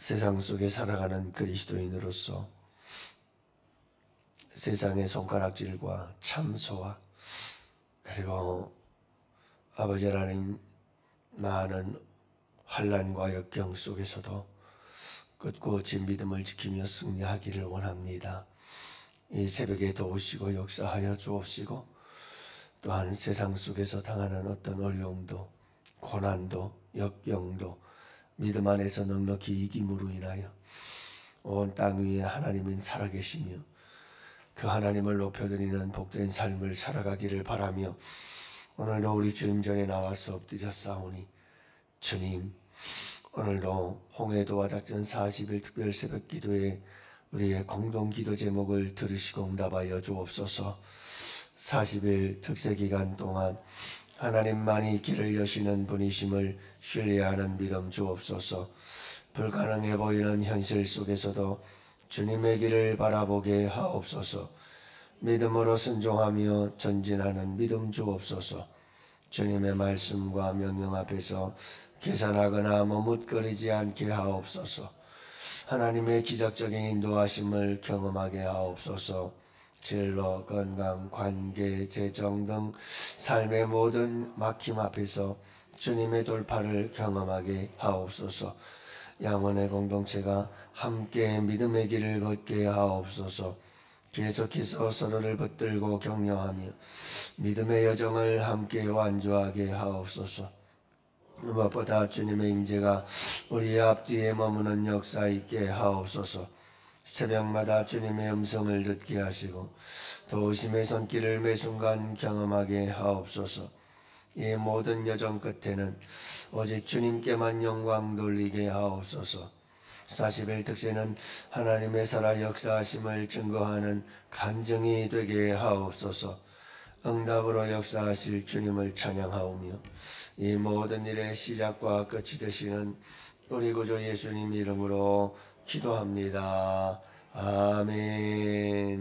세상 속에 살아가는 그리스도인으로서 세상의 손가락질과 참소와 그리고 아버지 하나님 많은 환난과 역경 속에서도 끝없이 믿음을 지키며 승리하기를 원합니다. 이 새벽에 도우시고 역사하여 주옵시고 또한 세상 속에서 당하는 어떤 어려움도 고난도 역경도 믿음 안에서 넉넉히 이김으로 인하여 온 땅 위에 하나님은 살아계시며 그 하나님을 높여드리는 복된 삶을 살아가기를 바라며 오늘도 우리 주님 전에 나와서 엎드려 싸우니 주님, 오늘도 홍해도와 작전 40일 특별 새벽 기도에 우리의 공동 기도 제목을 들으시고 응답하여 주옵소서. 40일 특세 기간 동안 하나님만이 길을 여시는 분이심을 신뢰하는 믿음 주옵소서. 불가능해 보이는 현실 속에서도 주님의 길을 바라보게 하옵소서. 믿음으로 순종하며 전진하는 믿음 주옵소서. 주님의 말씀과 명령 앞에서 계산하거나 머뭇거리지 않게 하옵소서. 하나님의 기적적인 인도하심을 경험하게 하옵소서. 진로, 건강, 관계, 재정 등 삶의 모든 막힘 앞에서 주님의 돌파를 경험하게 하옵소서. 양원의 공동체가 함께 믿음의 길을 걷게 하옵소서. 계속해서 서로를 붙들고 격려하며 믿음의 여정을 함께 완주하게 하옵소서. 무엇보다 주님의 임재가 우리 앞뒤에 머무는 역사 있게 하옵소서. 새벽마다 주님의 음성을 듣게 하시고 도우심의 손길을 매순간 경험하게 하옵소서. 이 모든 여정 끝에는 오직 주님께만 영광 돌리게 하옵소서. 40일 특세는 하나님의 살아 역사하심을 증거하는 간증이 되게 하옵소서. 응답으로 역사하실 주님을 찬양하오며 이 모든 일의 시작과 끝이 되시는 우리 구주 예수님 이름으로 기도합니다. 아멘.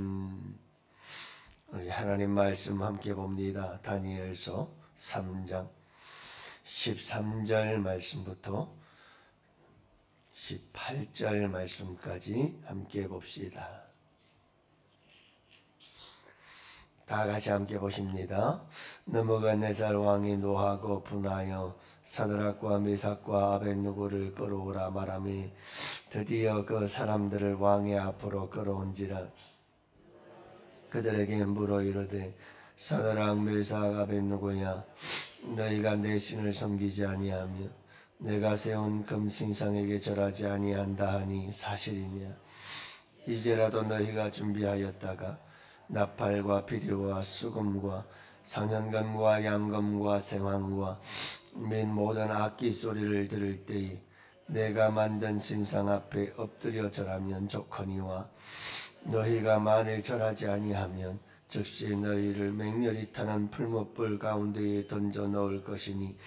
우리 하나님 말씀 함께 봅니다. 다니엘서 3장 13절 말씀부터 18절 말씀까지 함께 봅시다. 다 같이 함께 보십니다. 느부갓네살 왕이 노하고 분하여 사드락과 메삭과 아벳느고를 끌어오라 말하며 드디어 그 사람들을 왕의 앞으로 끌어온지라. 그들에게 물어 이르되 사드락 메삭 아벳느고야, 너희가 내 신을 섬기지 아니하며 내가 세운 금신상에게 절하지 아니한다 하니 사실이냐? 이제라도 너희가 준비하였다가 나팔과 비료와 수금과 상현금과 양금과 생황과 및 모든 악기 소리를 들을 때에 내가 만든 신상 앞에 엎드려 절하면 좋거니와 너희가 만일 절하지 아니하면 즉시 너희를 맹렬히 타는 풀무불 가운데에 던져 넣을 것이니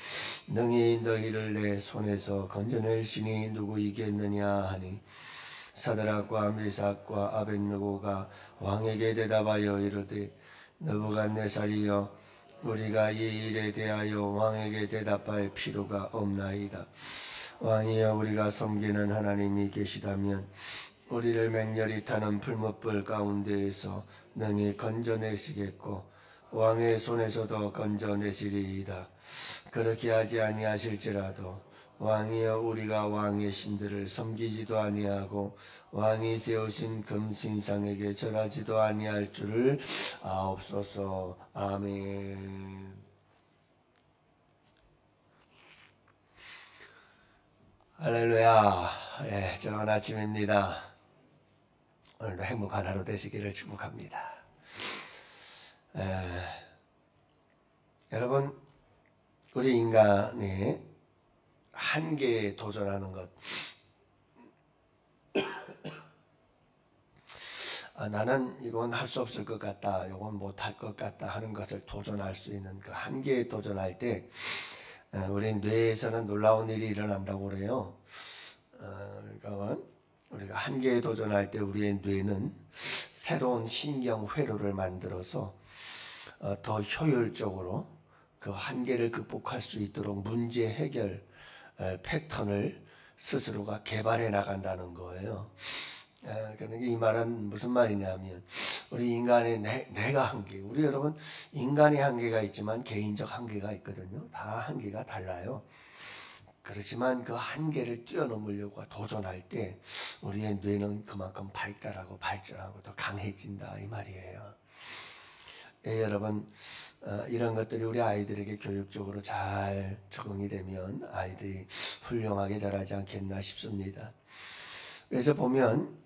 능히 너희를 내 손에서 건져낼 신이 누구이겠느냐 하니 사드락과 메삭과 아벳느고가 왕에게 대답하여 이르되 느부갓네살이여, 우리가 이 일에 대하여 왕에게 대답할 필요가 없나이다. 왕이여, 우리가 섬기는 하나님이 계시다면 우리를 맹렬히 타는 풀무불 가운데에서 능히 건져내시겠고 왕의 손에서도 건져내시리이다. 그렇게 하지 아니하실지라도 왕이여, 우리가 왕의 신들을 섬기지도 아니하고 왕이 세우신 금신상에게 절하지도 아니할 줄을 아옵소서. 아멘. 할렐루야. 좋은 아침입니다. 오늘도 행복한 하루 되시기를 축복합니다. 여러분, 우리 인간이 한계에 도전하는 것, 나는 이건 할 수 없을 것 같다, 이건 못할 것 같다 하는 것을 도전할 수 있는 그 한계에 도전할 때 우리 뇌에서는 놀라운 일이 일어난다고 그래요. 그러니까 우리가 한계에 도전할 때 우리의 뇌는 새로운 신경 회로를 만들어서 더 효율적으로 그 한계를 극복할 수 있도록 문제 해결 패턴을 스스로가 개발해 나간다는 거예요. 그러니까 이 말은 무슨 말이냐면 우리 인간의 내가 한계, 우리 여러분 인간의 한계가 있지만 개인적 한계가 있거든요. 다 한계가 달라요. 그렇지만 그 한계를 뛰어넘으려고 도전할 때 우리의 뇌는 그만큼 발달하고 발전하고 더 강해진다 이 말이에요. 여러분 이런 것들이 우리 아이들에게 교육적으로 잘 적응이 되면 아이들이 훌륭하게 자라지 않겠나 싶습니다. 그래서 보면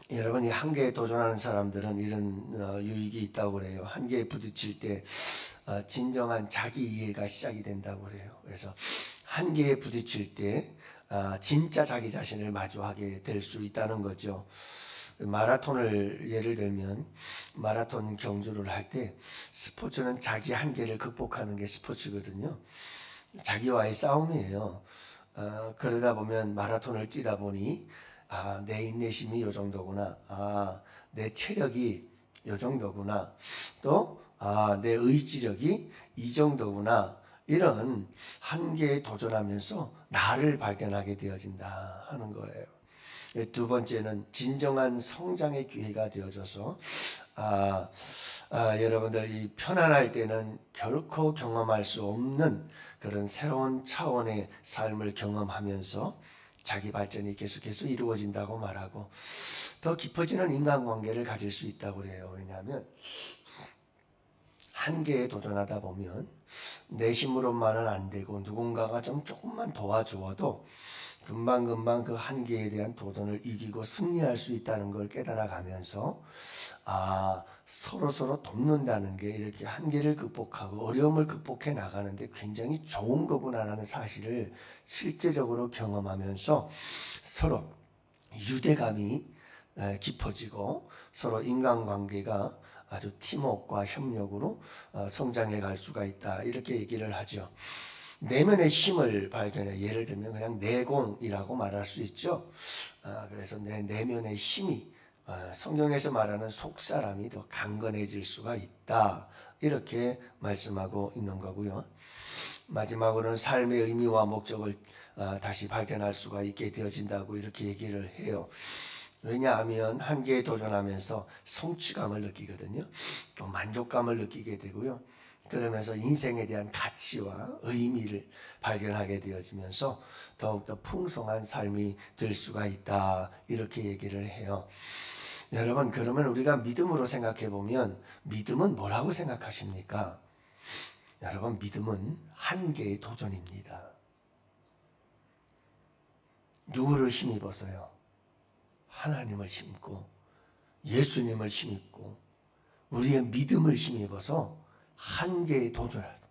여러분 이 한계에 도전하는 사람들은 이런 유익이 있다고 그래요. 한계에 부딪힐 때 진정한 자기 이해가 시작이 된다고 그래요. 그래서 한계에 부딪힐 때 진짜 자기 자신을 마주하게 될 수 있다는 거죠. 마라톤을 예를 들면 마라톤 경주를 할 때 스포츠는 자기 한계를 극복하는 게 스포츠거든요. 자기와의 싸움이에요. 그러다 보면 마라톤을 뛰다 보니 내 인내심이 요 정도구나. 내 체력이 요 정도구나. 또 내 의지력이 이 정도구나. 이런 한계에 도전하면서 나를 발견하게 되어진다 하는 거예요. 두 번째는 진정한 성장의 기회가 되어져서 여러분들이 편안할 때는 결코 경험할 수 없는 그런 새로운 차원의 삶을 경험하면서 자기 발전이 계속해서 이루어진다고 말하고 더 깊어지는 인간관계를 가질 수 있다고 그래요. 왜냐하면 한계에 도전하다 보면 내 힘으로만은 안 되고 누군가가 조금만 도와주어도 금방금방 그 한계에 대한 도전을 이기고 승리할 수 있다는 걸 깨달아가면서 서로 돕는다는 게 이렇게 한계를 극복하고 어려움을 극복해 나가는데 굉장히 좋은 거구나라는 사실을 실제적으로 경험하면서 서로 유대감이 깊어지고 서로 인간관계가 아주 팀워크와 협력으로 성장해 갈 수가 있다 이렇게 얘기를 하죠. 내면의 힘을 발견해 예를 들면 그냥 내공이라고 말할 수 있죠. 그래서 내 내면의 힘이 성경에서 말하는 속사람이 더 강건해질 수가 있다 이렇게 말씀하고 있는 거고요. 마지막으로는 삶의 의미와 목적을 다시 발견할 수가 있게 되어진다고 이렇게 얘기를 해요. 왜냐하면 한계에 도전하면서 성취감을 느끼거든요. 또 만족감을 느끼게 되고요. 그러면서 인생에 대한 가치와 의미를 발견하게 되어지면서 더욱더 풍성한 삶이 될 수가 있다 이렇게 얘기를 해요. 여러분 그러면 우리가 믿음으로 생각해 보면 믿음은 뭐라고 생각하십니까? 여러분 믿음은 한계의 도전입니다. 누구를 힘입어서요? 하나님을 힘입고 예수님을 힘입고 우리의 믿음을 힘입어서 한계에 도전하다.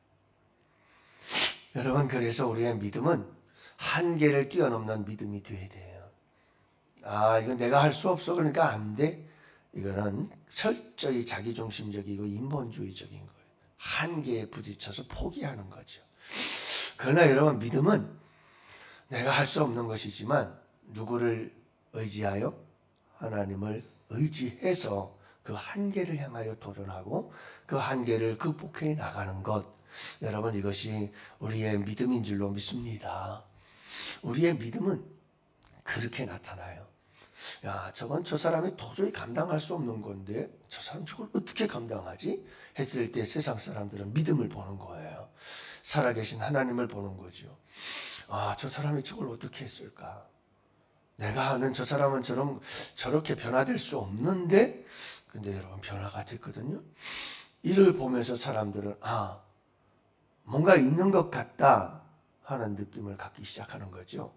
여러분 그래서 우리의 믿음은 한계를 뛰어넘는 믿음이 되어야 돼요. 이건 내가 할 수 없어 그러니까 안 돼. 이거는 철저히 자기중심적이고 인본주의적인 거예요. 한계에 부딪혀서 포기하는 거죠. 그러나 여러분 믿음은 내가 할 수 없는 것이지만 누구를 의지하여? 하나님을 의지해서 그 한계를 향하여 도전하고 그 한계를 극복해 나가는 것. 여러분 이것이 우리의 믿음인 줄로 믿습니다. 우리의 믿음은 그렇게 나타나요. 저건 저 사람이 도저히 감당할 수 없는 건데 저 사람 저걸 어떻게 감당하지? 했을 때 세상 사람들은 믿음을 보는 거예요. 살아계신 하나님을 보는 거죠. 저 사람이 저걸 어떻게 했을까? 내가 아는 저 사람은 저렇게 변화될 수 없는데 근데 여러분 변화가 됐거든요. 이를 보면서 사람들은 뭔가 있는 것 같다 하는 느낌을 갖기 시작하는 거죠.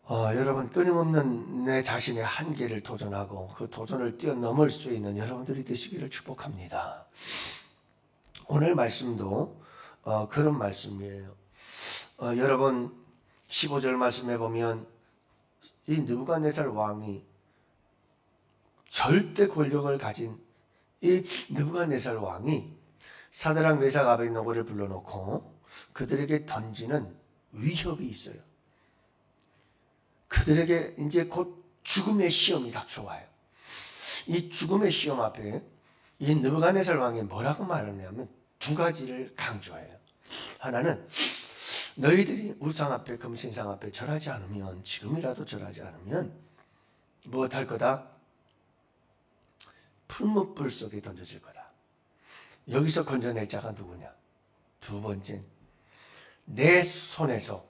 여러분 끊임없는 내 자신의 한계를 도전하고 그 도전을 뛰어넘을 수 있는 여러분들이 되시기를 축복합니다. 오늘 말씀도 그런 말씀이에요. 여러분 15절 말씀에 보면 이 느부갓네살 왕이 절대 권력을 가진 이 느부갓네살 왕이 사드락 메삭 아벳느고를 불러놓고 그들에게 던지는 위협이 있어요. 그들에게 이제 곧 죽음의 시험이 닥쳐와요. 이 죽음의 시험 앞에 이 느부갓네살 왕이 뭐라고 말하냐면 두 가지를 강조해요. 하나는 너희들이 우상 앞에 금신상 앞에 절하지 않으면, 지금이라도 절하지 않으면 무엇할 거다? 풀무불 속에 던져질 거다. 여기서 건져낼 자가 누구냐? 두 번째, 내 손에서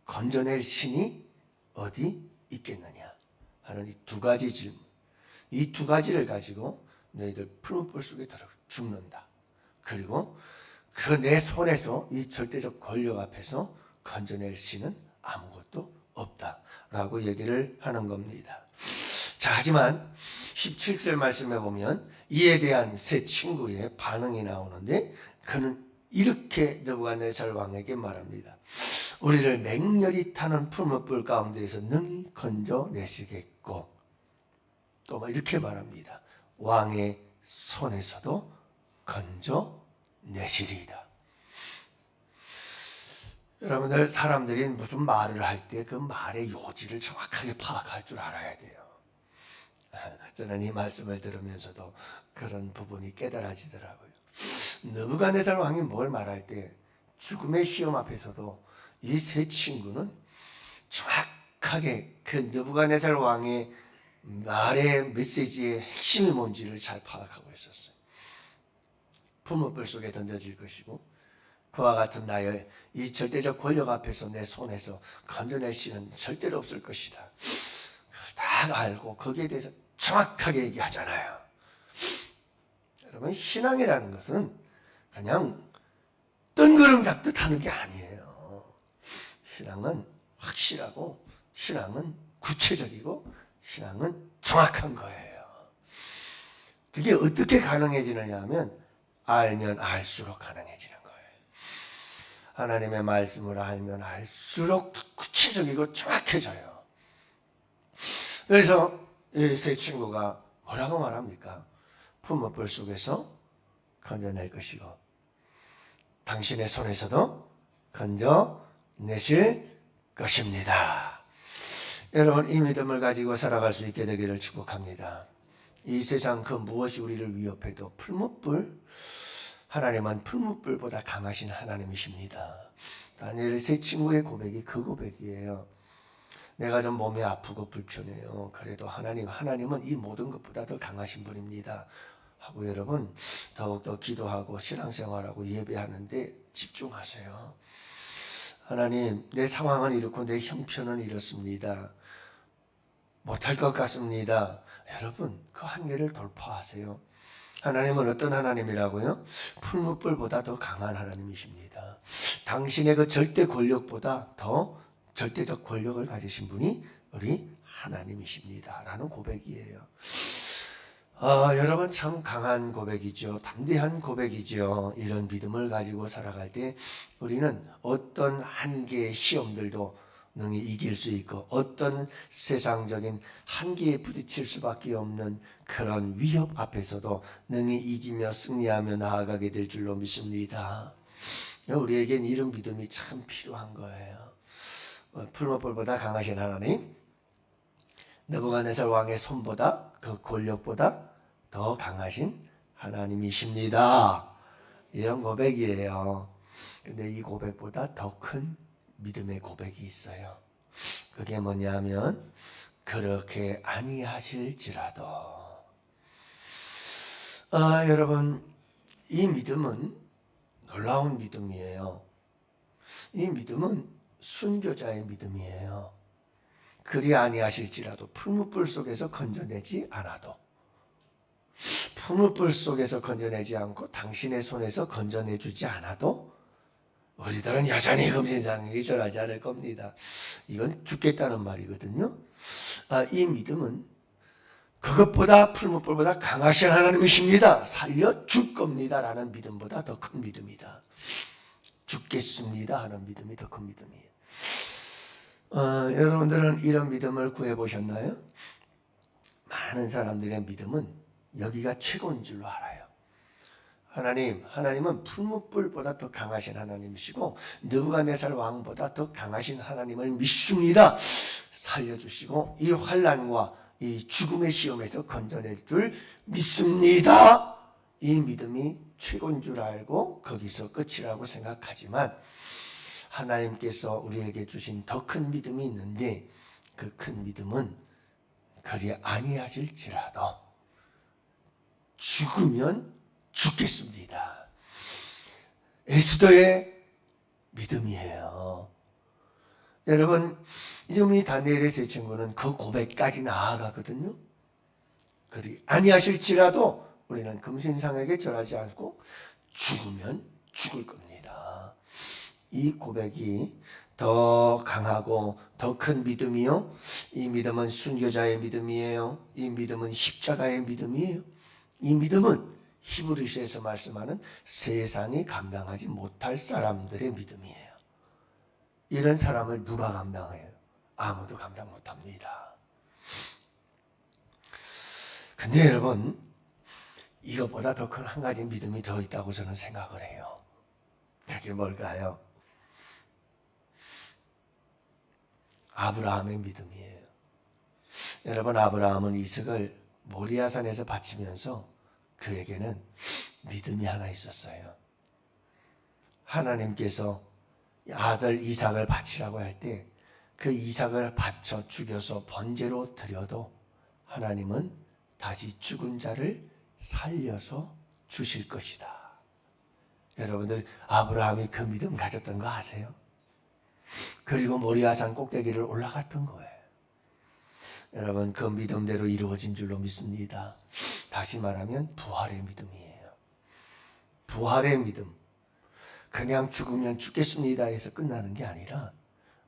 건져낼 신이 어디 있겠느냐 하는 이 두 가지 질문. 이 두 가지를 가지고 너희들 풀무불 속에 들어 죽는다. 그리고 그 내 손에서 이 절대적 권력 앞에서 건져낼 신은 아무것도 없다라고 얘기를 하는 겁니다. 자, 하지만 17절 말씀에 보면 이에 대한 세 친구의 반응이 나오는데, 그는 이렇게 느부갓네살 왕에게 말합니다. 우리를 맹렬히 타는 풀무불 가운데에서 능히 건져내시겠고, 또 이렇게 말합니다. 왕의 손에서도 건져내시리이다. 여러분들, 사람들이 무슨 말을 할 때 그 말의 요지를 정확하게 파악할 줄 알아야 돼요. 저는 이 말씀을 들으면서도 그런 부분이 깨달아지더라고요. 느부갓네살 왕이 뭘 말할 때 죽음의 시험 앞에서도 이 세 친구는 정확하게 그 느부갓네살 왕의 말의 메시지의 핵심이 뭔지를 잘 파악하고 있었어요. 풀무불 속에 던져질 것이고, 그와 같은 나의 이 절대적 권력 앞에서 내 손에서 건져낼 수는 절대로 없을 것이다. 다 알고 거기에 대해서 정확하게 얘기하잖아요. 여러분, 신앙이라는 것은 그냥 뜬구름 잡듯 하는 게 아니에요. 신앙은 확실하고, 신앙은 구체적이고, 신앙은 정확한 거예요. 그게 어떻게 가능해지느냐 하면 알면 알수록 가능해지는 거예요. 하나님의 말씀을 알면 알수록 구체적이고 정확해져요. 그래서 이 세 친구가 뭐라고 말합니까? 풀무불 속에서 건져낼 것이고 당신의 손에서도 건져내실 것입니다. 여러분, 이 믿음을 가지고 살아갈 수 있게 되기를 축복합니다. 이 세상 그 무엇이 우리를 위협해도 하나님은 풀무불보다 강하신 하나님이십니다. 다니엘의 세 친구의 고백이 그 고백이에요. 내가 좀 몸이 아프고 불편해요. 그래도 하나님은 이 모든 것보다 더 강하신 분입니다. 하고 여러분, 더욱더 기도하고 신앙생활하고 예배하는데 집중하세요. 하나님, 내 상황은 이렇고 내 형편은 이렇습니다. 못할 것 같습니다. 여러분, 그 한계를 돌파하세요. 하나님은 어떤 하나님이라고요? 풀무불보다 더 강한 하나님이십니다. 당신의 그 절대 권력보다 더 절대적 권력을 가지신 분이 우리 하나님이십니다. 라는 고백이에요. 여러분, 참 강한 고백이죠. 담대한 고백이죠. 이런 믿음을 가지고 살아갈 때 우리는 어떤 한계의 시험들도 능히 이길 수 있고, 어떤 세상적인 한계에 부딪힐 수밖에 없는 그런 위협 앞에서도 능히 이기며 승리하며 나아가게 될 줄로 믿습니다. 우리에겐 이런 믿음이 참 필요한 거예요. 풀무불보다 강하신 하나님, 느부갓네살 왕의 손보다, 그 권력보다 더 강하신 하나님이십니다. 이런 고백이에요. 근데 이 고백보다 더 큰 믿음의 고백이 있어요. 그게 뭐냐면, 그렇게 아니하실지라도. 여러분, 이 믿음은 놀라운 믿음이에요. 이 믿음은 순교자의 믿음이에요. 그리 아니하실지라도, 풀무불 속에서 건져내지 않아도, 풀무불 속에서 건져내지 않고 당신의 손에서 건져내주지 않아도 우리들은 여전히 금신상에게 절하지 않을 겁니다. 이건 죽겠다는 말이거든요. 이 믿음은 그것보다, 풀무불보다 강하신 하나님이십니다. 살려줄 겁니다 라는 믿음보다 더 큰 믿음이다. 죽겠습니다 하는 믿음이 더 큰 믿음이에요. 여러분들은 이런 믿음을 구해보셨나요? 많은 사람들의 믿음은 여기가 최고인 줄로 알아요. 하나님은 풀무불보다 더 강하신 하나님이시고 느부갓네살 왕보다 더 강하신 하나님을 믿습니다. 살려주시고 이 환난과 이 죽음의 시험에서 건져낼 줄 믿습니다. 이 믿음이 최고인 줄 알고 거기서 끝이라고 생각하지만 하나님께서 우리에게 주신 더 큰 믿음이 있는데 그 큰 믿음은 그리 아니하실지라도 죽으면 죽겠습니다. 에스더의 믿음이에요. 여러분, 지금 이 다니엘의 세 친구는 그 고백까지 나아가거든요. 그리 아니하실지라도 우리는 금신상에게 절하지 않고 죽으면 죽을 겁니다. 이 고백이 더 강하고 더 큰 믿음이요. 이 믿음은 순교자의 믿음이에요. 이 믿음은 십자가의 믿음이에요. 이 믿음은 히브리서에서 말씀하는 세상이 감당하지 못할 사람들의 믿음이에요. 이런 사람을 누가 감당해요? 아무도 감당 못합니다. 근데 여러분, 이것보다 더 큰 한 가지 믿음이 더 있다고 저는 생각을 해요. 그게 뭘까요? 아브라함의 믿음이에요. 여러분, 아브라함은 이삭을 모리아산에서 바치면서 그에게는 믿음이 하나 있었어요. 하나님께서 아들 이삭을 바치라고 할 때 그 이삭을 바쳐 죽여서 번제로 드려도 하나님은 다시 죽은 자를 살려서 주실 것이다. 여러분들, 아브라함이 그 믿음 가졌던 거 아세요? 그리고 모리아산 꼭대기를 올라갔던 거예요. 여러분, 그 믿음대로 이루어진 줄로 믿습니다. 다시 말하면 부활의 믿음이에요. 부활의 믿음. 그냥 죽으면 죽겠습니다 해서 끝나는 게 아니라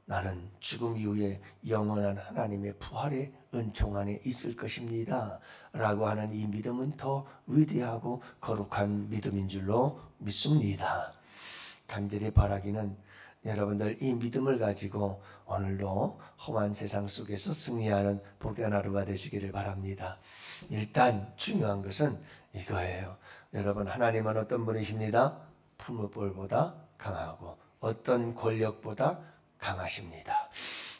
나는 죽음 이후에 영원한 하나님의 부활의 은총 안에 있을 것입니다 라고 하는 이 믿음은 더 위대하고 거룩한 믿음인 줄로 믿습니다. 간절히 바라기는 여러분들 이 믿음을 가지고 오늘도 험한 세상 속에서 승리하는 복된 하루가 되시기를 바랍니다. 일단 중요한 것은 이거예요. 여러분, 하나님은 어떤 분이십니다? 풀무불보다 강하고 어떤 권력보다 강하십니다.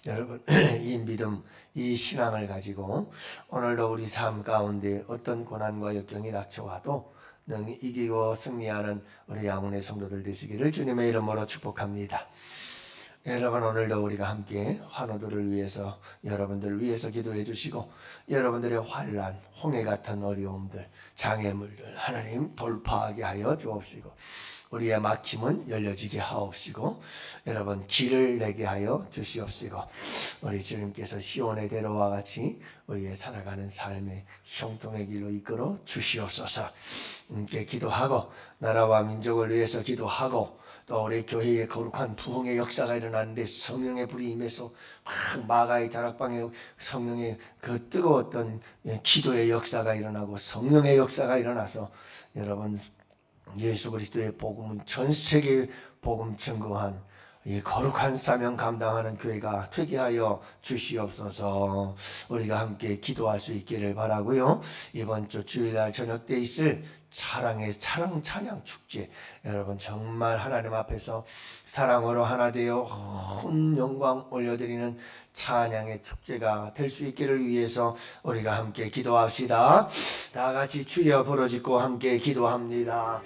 여러분, 이 믿음, 이 신앙을 가지고 오늘도 우리 삶 가운데 어떤 고난과 역경이 닥쳐와도 능히 이기고 승리하는 우리 양훈의 성도들 되시기를 주님의 이름으로 축복합니다. 여러분, 오늘도 우리가 함께 환우들을 위해서, 여러분들을 위해서 기도해 주시고 여러분들의 환난, 홍해 같은 어려움들, 장애물들 하나님 돌파하게 하여 주옵시고 우리의 막힘은 열려지게 하옵시고 여러분 길을 내게 하여 주시옵시고 우리 주님께서 시온의 대로와 같이 우리의 살아가는 삶의 형통의 길로 이끌어 주시옵소서. 기도하고 나라와 민족을 위해서 기도하고 또 우리 교회에 거룩한 부흥의 역사가 일어나는데 성령의 불이 임해서 막 마가의 다락방에 성령의 그 뜨거웠던 기도의 역사가 일어나고 성령의 역사가 일어나서 여러분 예수 그리스도의 복음은 전 세계에 복음 증거한 이 거룩한 사명 감당하는 교회가 되게 하여 주시옵소서. 우리가 함께 기도할 수 있기를 바라고요. 이번 주 주일날 저녁 때 있을 사랑의 찬양 축제, 여러분 정말 하나님 앞에서 사랑으로 하나 되어 온 영광 올려드리는 찬양의 축제가 될 수 있기를 위해서 우리가 함께 기도합시다. 다 같이 주여 부르짖고 함께 기도합니다.